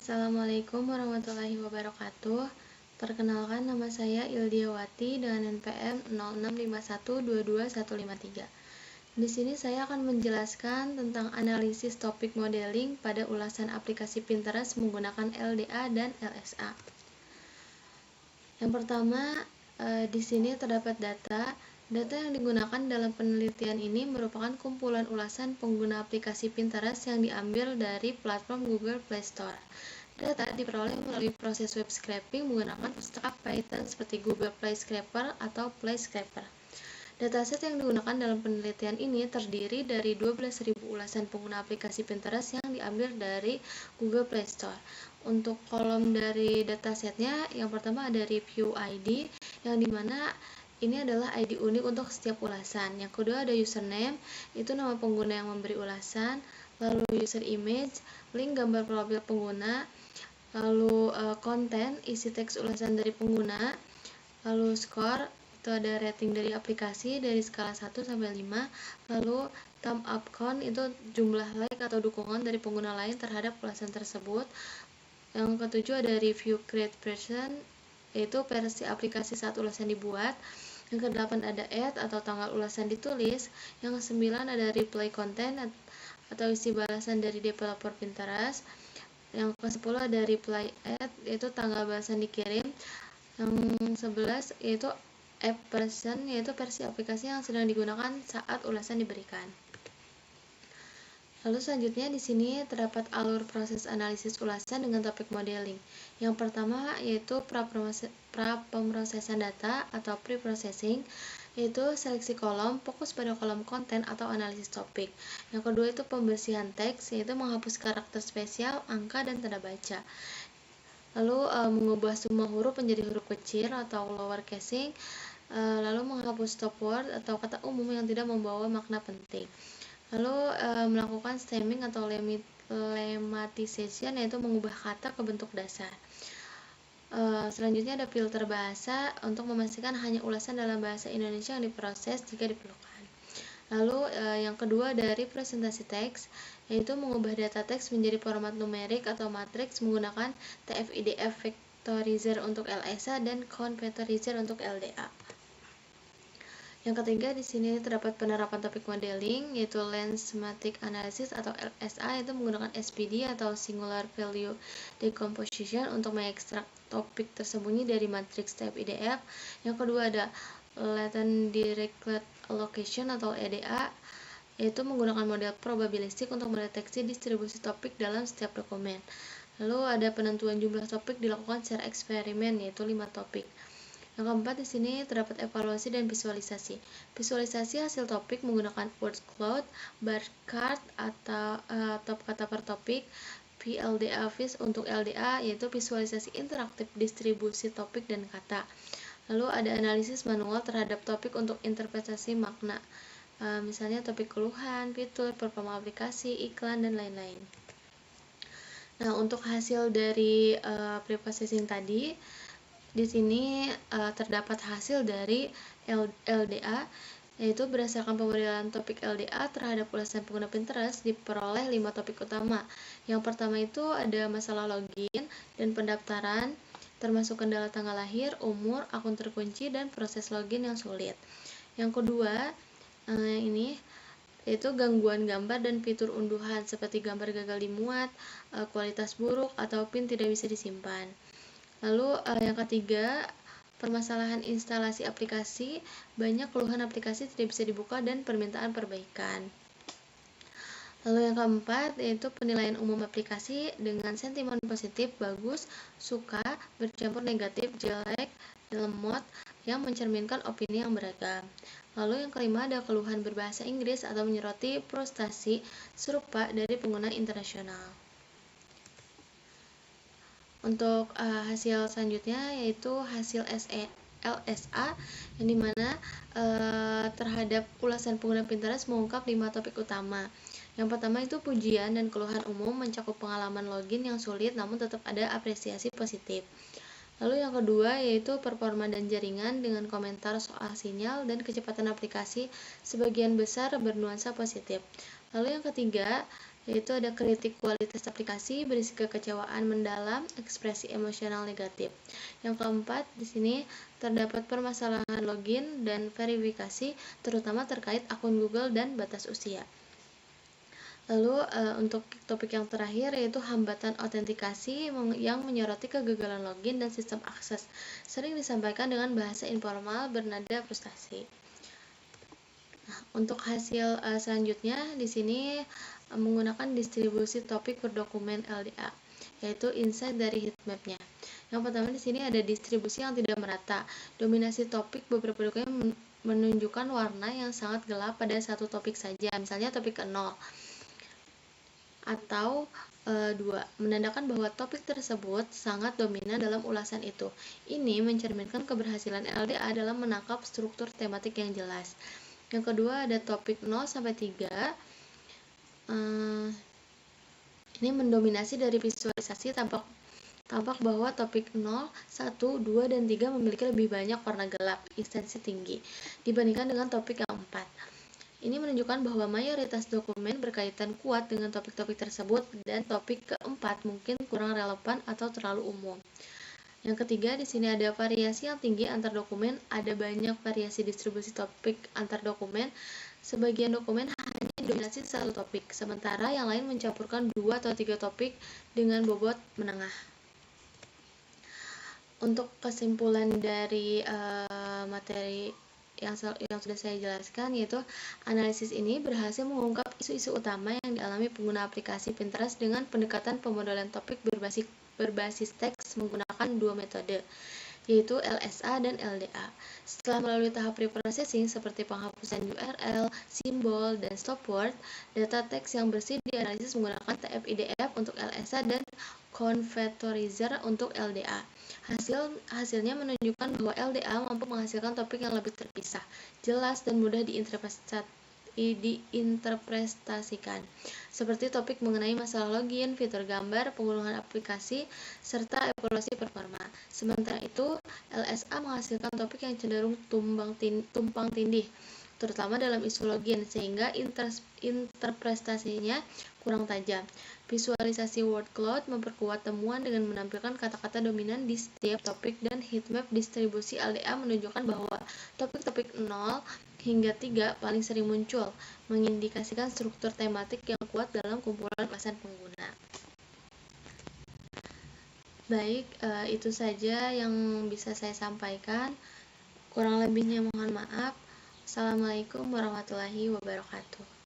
Assalamualaikum warahmatullahi wabarakatuh. Perkenalkan, nama saya Ildiawati dengan NPM 0651225153. Di sini saya akan menjelaskan tentang analisis topik modeling pada ulasan aplikasi Pinterest menggunakan LDA dan LSA. Yang pertama, di sini terdapat data. Data yang digunakan dalam penelitian ini merupakan kumpulan ulasan pengguna aplikasi Pinterest yang diambil dari platform Google Play Store. Data diperoleh melalui proses web scraping menggunakan perangkat Python seperti Google Play Scraper atau Play Scraper. Dataset yang digunakan dalam penelitian ini terdiri dari 12.000 ulasan pengguna aplikasi Pinterest yang diambil dari Google Play Store. Untuk kolom dari datasetnya, yang pertama ada review ID, yang dimana ini adalah ID unik untuk setiap ulasan. Yang kedua ada username, itu nama pengguna yang memberi ulasan. Lalu user image, link gambar profil pengguna. Lalu konten, isi teks ulasan dari pengguna. Lalu score, itu ada rating dari aplikasi dari skala 1 sampai 5. Lalu thumb up count, itu jumlah like atau dukungan dari pengguna lain terhadap ulasan tersebut. Yang ketujuh ada review create version, yaitu versi aplikasi saat ulasan dibuat. Yang kedelapan ada add atau tanggal ulasan ditulis. Yang kesembilan ada reply content atau isi balasan dari developer Pinterest. Yang ke-10 ada reply add, yaitu tanggal balasan dikirim. Yang 11 yaitu app version, yaitu versi aplikasi yang sedang digunakan saat ulasan diberikan. Lalu selanjutnya di sini terdapat alur proses analisis ulasan dengan topik modeling. Yang pertama yaitu pra-pemrosesan data atau pre-processing, yaitu seleksi kolom, fokus pada kolom konten atau analisis topik. Yang kedua itu pembersihan teks, yaitu menghapus karakter spesial, angka, dan tanda baca. Lalu mengubah semua huruf menjadi huruf kecil atau lower casing. Lalu menghapus stop word atau kata umum yang tidak membawa makna penting. Lalu melakukan stemming atau lemmatization, yaitu mengubah kata ke bentuk dasar. Selanjutnya ada filter bahasa untuk memastikan hanya ulasan dalam bahasa Indonesia yang diproses jika diperlukan. Lalu yang kedua dari presentasi teks, yaitu mengubah data teks menjadi format numerik atau matriks menggunakan TF-IDF vectorizer untuk LSA dan count vectorizer untuk LDA. Yang ketiga di sini terdapat penerapan topik modeling, yaitu lens semantic analysis atau LSA, yaitu menggunakan SPD atau singular value decomposition untuk mengekstrak topik tersembunyi dari matriks TF-IDF. Yang kedua ada latent directed allocation atau EDA, yaitu menggunakan model probabilistik untuk mendeteksi distribusi topik dalam setiap dokumen. Lalu ada penentuan jumlah topik dilakukan secara eksperimen, yaitu 5 topik. Yang keempat di sini terdapat evaluasi dan visualisasi. Visualisasi hasil topik menggunakan word cloud, bar chart atau top kata per topik, VLDA vis untuk LDA, yaitu visualisasi interaktif distribusi topik dan kata. Lalu ada analisis manual terhadap topik untuk interpretasi makna, misalnya topik keluhan, fitur, performa aplikasi, iklan, dan lain-lain. Nah, untuk hasil dari pre-processing tadi, di sini terdapat hasil dari LDA, yaitu berdasarkan pemodelan topik LDA terhadap ulasan pengguna Pinterest diperoleh 5 topik utama. Yang pertama itu ada masalah login dan pendaftaran, termasuk kendala tanggal lahir, umur, akun terkunci, dan proses login yang sulit. Yang kedua ini yaitu gangguan gambar dan fitur unduhan seperti gambar gagal dimuat, kualitas buruk, atau pin tidak bisa disimpan. Lalu yang ketiga, permasalahan instalasi aplikasi, banyak keluhan aplikasi tidak bisa dibuka dan permintaan perbaikan. Lalu yang keempat yaitu penilaian umum aplikasi dengan sentimen positif, bagus, suka, bercampur negatif, jelek, lemot, yang mencerminkan opini yang beragam. Lalu yang kelima ada keluhan berbahasa Inggris atau menyoroti frustasi serupa dari pengguna internasional. Untuk hasil selanjutnya yaitu hasil LSA, yang dimana terhadap ulasan pengguna Pinterest mengungkap 5 topik utama. Yang pertama itu pujian dan keluhan umum mencakup pengalaman login yang sulit namun tetap ada apresiasi positif. Lalu yang kedua yaitu performa dan jaringan dengan komentar soal sinyal dan kecepatan aplikasi sebagian besar bernuansa positif. Lalu yang ketiga yaitu ada kritik kualitas aplikasi, berisi kekecewaan mendalam, ekspresi emosional negatif. Yang keempat, di sini terdapat permasalahan login dan verifikasi, terutama terkait akun Google dan batas usia. Lalu untuk topik yang terakhir yaitu hambatan autentikasi yang menyoroti kegagalan login dan sistem akses, sering disampaikan dengan bahasa informal bernada frustasi. Nah, untuk hasil selanjutnya di sini menggunakan distribusi topik berdokumen LDA, yaitu insight dari heatmap-nya. Yang pertama di sini ada distribusi yang tidak merata. Dominasi topik beberapa dokumen menunjukkan warna yang sangat gelap pada satu topik saja, misalnya topik ke-0. Atau 2. Menandakan bahwa topik tersebut sangat dominan dalam ulasan itu. Ini mencerminkan keberhasilan LDA dalam menangkap struktur tematik yang jelas. Yang kedua ada topik 0 sampai 3. Ini mendominasi dari visualisasi, tampak bahwa topik 0, 1, 2, dan 3 memiliki lebih banyak warna gelap, intensi tinggi, dibandingkan dengan topik yang 4. Ini menunjukkan bahwa mayoritas dokumen berkaitan kuat dengan topik-topik tersebut, dan topik keempat mungkin kurang relevan atau terlalu umum. Yang ketiga, di sini ada variasi yang tinggi antar dokumen, ada banyak variasi distribusi topik antar dokumen. Sebagian dokumen hanya didominasi satu topik, sementara yang lain mencampurkan 2 atau 3 topik dengan bobot menengah. Untuk kesimpulan dari materi yang sudah saya jelaskan, yaitu analisis ini berhasil mengungkap isu-isu utama yang dialami pengguna aplikasi Pinterest dengan pendekatan pemodelan topik berbasis teks menggunakan 2 metode, yaitu LSA dan LDA. Setelah melalui tahap preprocessing seperti penghapusan URL, simbol, dan stop word, data teks yang bersih dianalisis menggunakan TF-IDF untuk LSA dan Convertorizer untuk LDA. Hasilnya menunjukkan bahwa LDA mampu menghasilkan topik yang lebih terpisah, jelas, dan mudah diinterpretasikan, seperti topik mengenai masalah login, fitur gambar, penggunaan aplikasi, serta evaluasi performa. Sementara itu, LSA menghasilkan topik yang cenderung tumpang tindih, terutama dalam isu login, sehingga interpretasinya kurang tajam. Visualisasi word cloud memperkuat temuan dengan menampilkan kata-kata dominan di setiap topik, dan heatmap distribusi LDA menunjukkan bahwa topik-topik 0 hingga 3 paling sering muncul, mengindikasikan struktur tematik yang kuat dalam kumpulan ulasan pengguna. Baik, itu saja yang bisa saya sampaikan. Kurang lebihnya mohon maaf. Assalamualaikum warahmatullahi wabarakatuh.